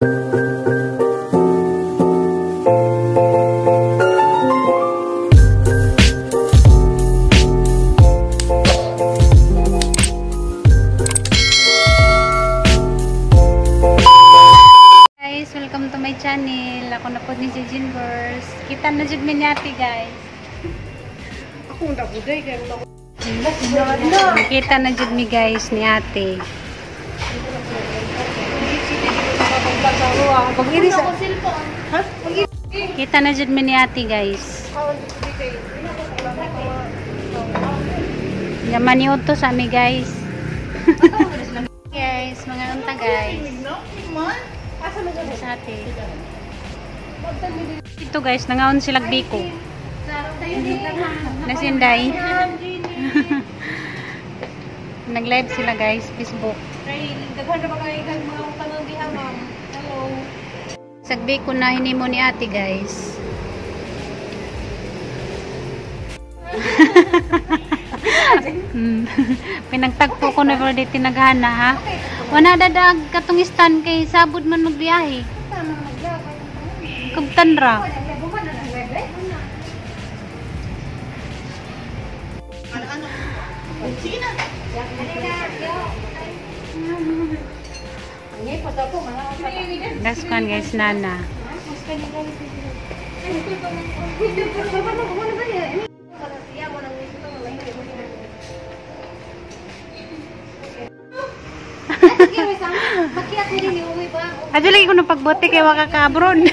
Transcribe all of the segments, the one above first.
Welcome to my channel. Ako na po ni Jijin Girls. Kita na jud mi ni ate, guys. Ako nda buday kay mo. Kita na jud mi guys ni ate. Kita na jud mi ni ate, guys. Yaman ni to sa mi, guys. Guys, mga unta, guys. Sa ate. Ito guys, nangaon sila biko. Nasinday. Nag-live sila guys, Facebook. Sagbi ko na hinimo ni ate guys. Pinagtagpo ko na pero di tinaghana ha. Wana dadag katong stand kay sabod man magbiyahe. Kabtanra. Das kan guys nana. Aja lagi ko na pagbote kay waka kabron.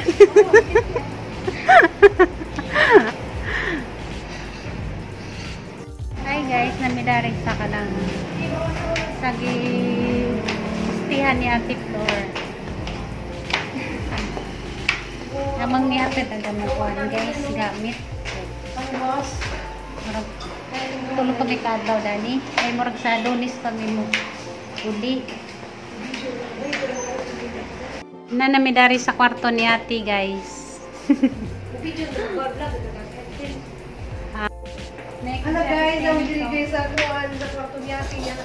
Hi guys, namidari sa kalang sagi istihan ni Ate Flor. Amang ni Ate tagamakuan guys, gamit. Tulog kami kadlaw dani. Ay murag sa Lunes kami mo uli. Na namidari sa kwarto ni ate guys. Ano guys, ang dili sa kuan sa kwarto ni ate niya.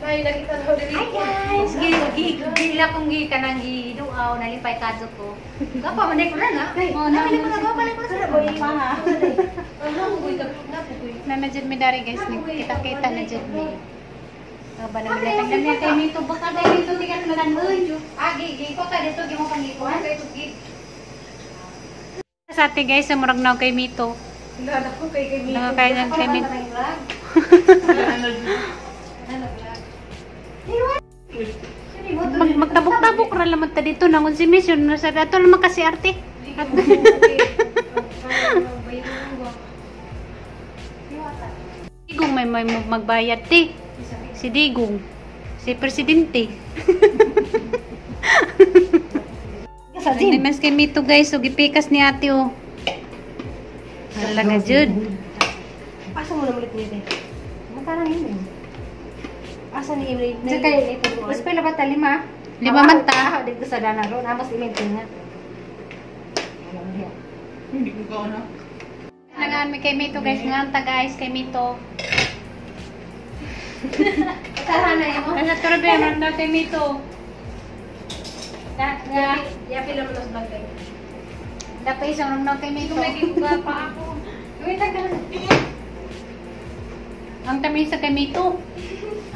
Nay nakita na dili. Hi guys, gila kong kanang giduaw nalipay kadto ko. Gapa man ko na na. Oh, na ko na gapa ko sa boy pa ha. Na jud mi dari guys, kita-kita na jud mi. Ba na minatang kami kay mito baka dai mito tigan magan uy. Agi ko ta dito gi mo pangikuan kay tugi. Sa ate guys, murag naw kay mito. Nana ko kay Mito. Nakakaya kay mito. Magtabok-tabok ra lamang ta dito nangon si mission na sa ato naman kasi arte. Digong may magbayad ti. Si Digong. Si Presidente. Nagdimas kay Mito guys, so gipikas ni ate oh. Talaga jud. Asa mo na ulit niya. Makarang yun. Asa ni Emily? Sa kay ito. Mas pala ba ta 5? 5 man ta. Dito sa dana ron, amos imentin nga. Hindi ko ka na. Nagaan mi kay Mito guys, nganta guys kay Mito. Tara na yun. Nasa turbe man daw kay Mito. Ya pila mo nos bagay. Dapat isang rong kay Mito. Nagiguga pa ako. Gawin ta ka. Ang tamis sa kay Mito.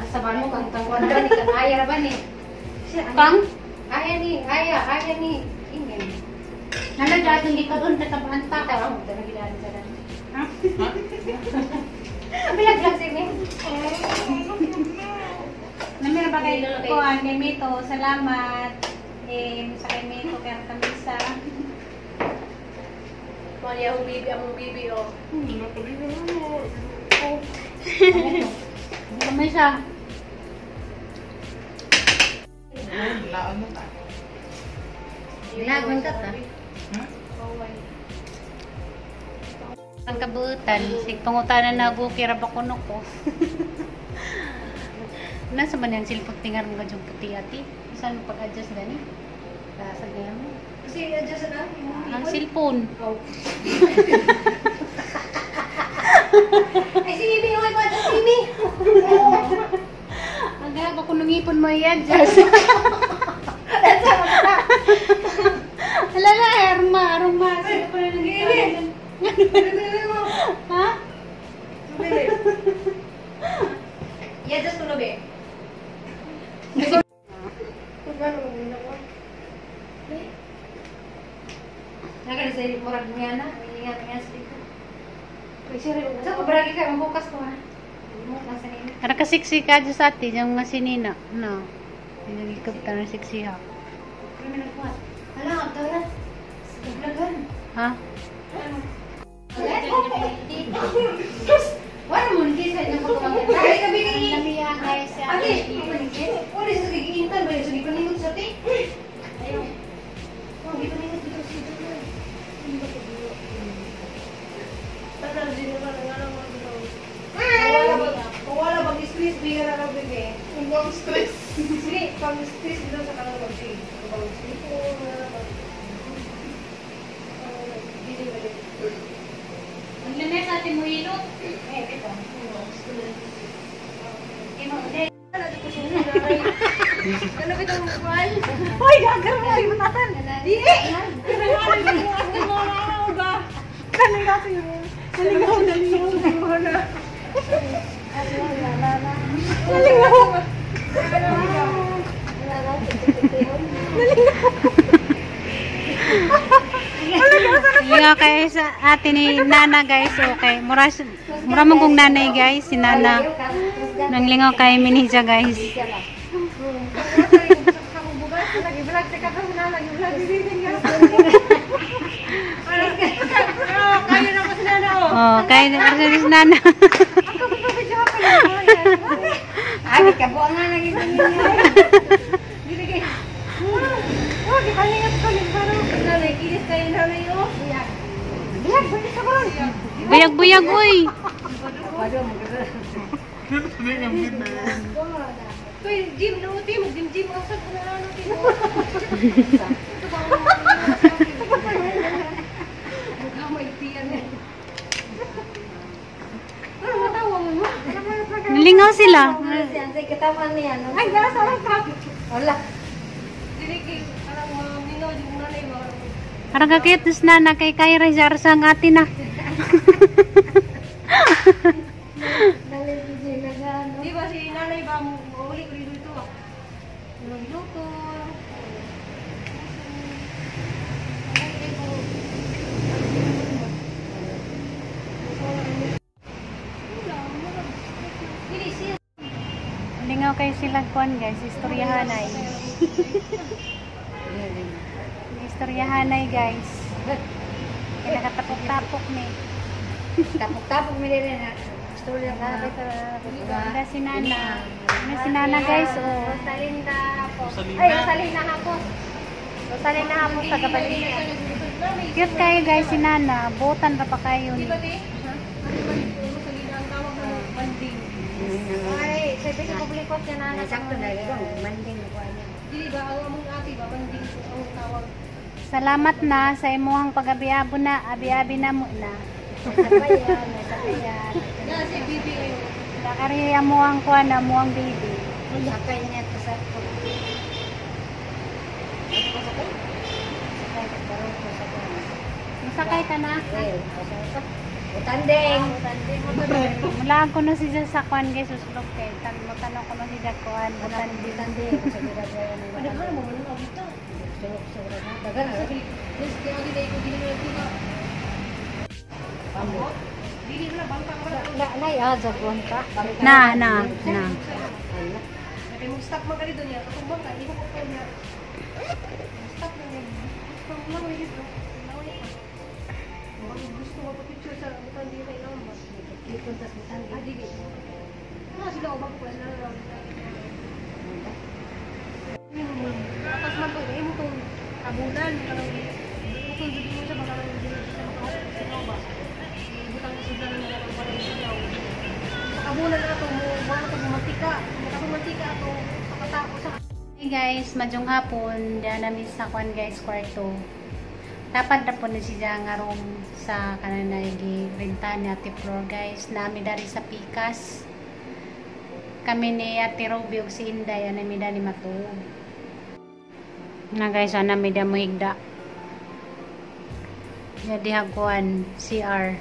Asa ba mo kang tangwan ba ni kang aya ba ni? Kang Aya ni. Ingen. nalagay atong gikadon tatabaan ta. Tara mo tara gilan sa dan. Ha? Bilag lang sini. Namira ba kay kuan kay Mito? Salamat. Sa kay Mito kay tamisa. Maya ang bibi oh. Tamisa. Laan mo ta. Lagon ka ta. Ang kabuutan, sig pangutanan na gukira ba kuno ko. Nasa man yung silpot tingar mo gadyong puti ati? Saan mo pag-adjust gani? Sa ganyan mo. Kasi adjust na. Ang cellphone. Ay si Ibi, oy ko si Ibi. Ang gaba ko nung ipon mo i-adjust. Naga sa murag niya na, ingat dito. Sa ko baragi ka mabukas ko ha. Mo kasi ni. Para kasiksi ka dyan sa atin, yung masinina. No. Pinagikap ka ng siksi ha. Ano na kuha? Hala, tawala. Daglagan. Ha? Wala mo hindi sa inyo pagkakita. Ay, gabi kay Namiya guys. Ate, wala sa gigintan ba sa gipaningot sa ti? Ayo. Oh, gipaningot dito sa dito. Tanang din naman ang alam mo dito. Kung wala mag-stress, bigyan na lang bigay. Kung wala stress. Sige, pag-stress dito sa kanang mag-stress. Kung wala stress, Ang lamay sa ating muhilot. Ito. Imo, Ano ba itong mukhaan? Hoy, gagal mo yung matatan. Di! Ligaw kayo sa atin ni Nana guys. Okay. Mura mong kong nanay guys. Si Nana. Nang lingaw kay Minija guys. Oh, kay si Nana. Ay, kabuang nga lagi ko niya. Dili Oh, di palingat ko yung baro. Nanay, kinis kayo nanay, oh. Biyak, bilis ka ba? Buyag-buyag uy. Kuy, gym na uti, mag-gym ako sa kunaran uti. Gamay tiyan eh. Ano matawa mo? Nalingaw sila. Say kataman niya. Ay, nasa lang traffic. Wala. Diriki, parang mingaw yung nanay mo. Parang kakitos Nana kay Kyra sa ang atin na. Di ba si nanay ba mo uli ko dito ah? Luto. Lingaw kayo sila kuan guys. Istoryahanay. Istoryahanay guys. Kaya nakatapok-tapok ni. Tapok-tapok mi dire na. Istorya ka Wala si Nana. Wala si Nana guys. Oh. Rosalinda Hapos. Ay, Rosalinda Hapos. Rosalinda Hapos sa Kabalina. Cute kayo guys si Nana. Butan pa kayo ni. Di ba di? Rosalinda ang tawag mo banding. Ay, sa pili publikot niya na sakto na ito. Manding ko niya. Di ba ang among ati ba banding ang tawag. Salamat na sa imuhang pag-abi-abo na. Abi-abi na mo na. Sabayan, sabayan. Na si bibi ayo. Nakari amuhang kuan na amuhang baby. Sakay niya to sa ko. Masakay ka na. Utandeng. Mulaan ko na siya sa kuan guys. Susulog kay. Matanong ko na siya kuan. Utanding. Ano mo man ang dito? Dagan na. Yes, kaya di dai ko dili na dito. Dili na bangka ka. Na jagon ka. Na. Kaya mo stop man ka dito niya. Katong bangka di ko ko niya. Stop na niya. Stop lang ni dito. Gusto mo pa picture sa bukan di kay number. Ipuntas mo tan. Ah, dili. Sila ubang ko na lang. Tapos man to, imo tong tabunan kanang usul jud mo siya baka lang dili siya makahawak sa ba. Butang sila na lang para ilaw. Sa kabunan na to mo wala to mantika. Mantika ato pakatapos sa Hey guys, madyong hapon. Diyan namin sa kuan guys, kwarto. Dapat na po na siya nga room sa kananay renta ni Ate Flor guys. Nami dari sa Pikas. Kami ni Ate Ruby ug si Inday na mi dani matuog. Na guys, ana mi da mohigda. Jadi haguan CR.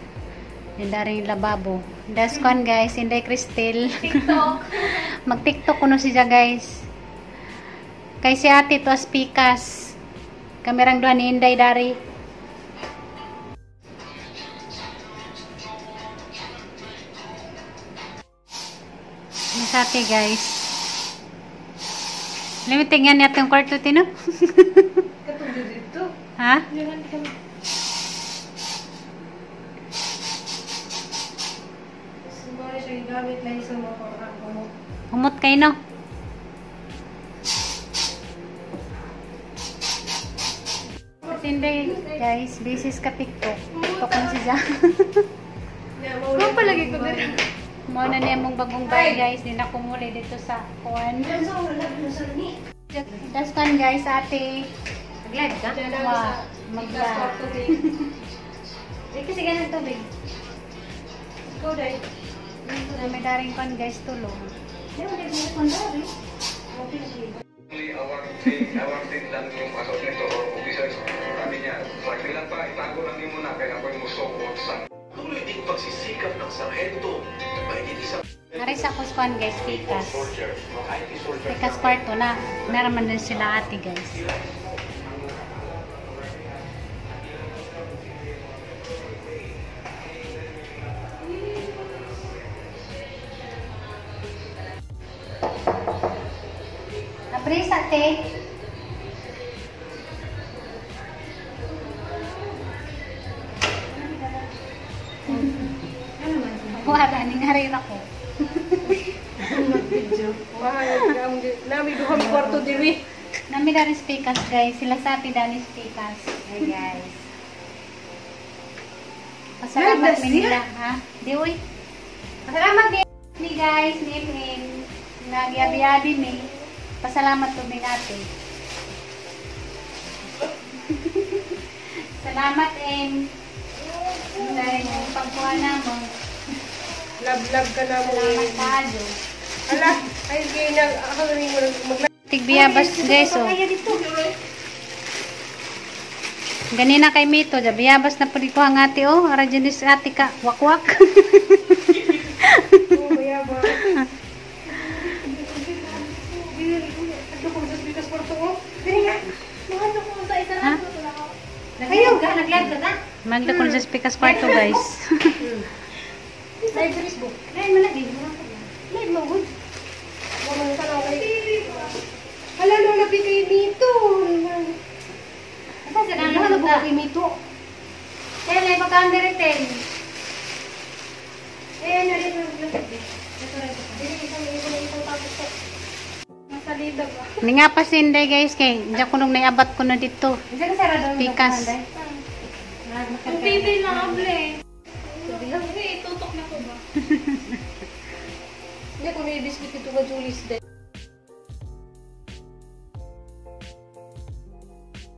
Yung daring lababo. Das kuan guys, Inday Cristel. TikTok. Mag-TikTok kuno siya guys. Kay si Ate to as Pikas. kamerang duha ni Inday dari. Masati guys. Limiting yan yung kwarto tino. Katulad dito. Ha? Jangan kami. Siguro siya gamit lang sa mga parang mo. Humot kayo no? Kasi hindi guys, busy ka TikTok. TikTok mo siya. Ano palagi ko din? Mo na niya mong bagong bahay guys, di na kumuli dito sa kuwan. Das kan guys, ate. Nag-live ka? Wow, mag-live. Hindi kasi ganun tubig. Ikaw dahil. May daring kan guys, tulong. Hindi mo din mo kondari. Awang din lang yung asot nito or officers. Sabi niya, sagli lang pa, itago lang niyo muna kaya ako'y musokot sa... Tuloy din pagsisikap ng sarhento. Mahigit isang... Nari sa kuskuan guys, Pikas. Pikas kwarto na. Naraman din sila ate guys. Abris ate. Wala, ningarin ako. Mahal ka ang nami duhang kwarto diri. Nami dari speakers guys. Sila sa atin dari speakers. Hey guys. Pasalamat Ay, mi nila, ha? Di uy. Pasalamat ni guys, ni Efren. Nagyabi-yabi mi. Pasalamat po mi natin. Salamat em. Dahil yung pagkuha naman. Love ka na mo. Salamat tayo. Ala, ay gay na ako rin mo mag Tigbiyabas guys oh. Ganina kay Mito, biyabas na pudi ko ang ate oh. Ara jenis ate ka, wakwak. Oh, bayaba. Ato ko sa bigas kwarto ko. Dili nga. Mahal ko sa isa Ha? Ayaw ka, nag-live ka na? Magda ko sa speakers kwarto guys. Live sa Facebook. Live mo lagi. Live mo good. Wala ka lang kay. Hala no labi kay Mito. Asa sa Ano nang na lupa? kay Mito? Kaya na ipagkaan diritin. Eh, narito na. Dili isang isang tapos ko. Nasa lida ba? Ni nga pa sinday guys kay diya ko nung naiabat ko na dito. Isa ka sarado ng Pikas. Ang baby lang able. Itutok na ko ba? Hindi ko may biscuit ito ka Julie's day.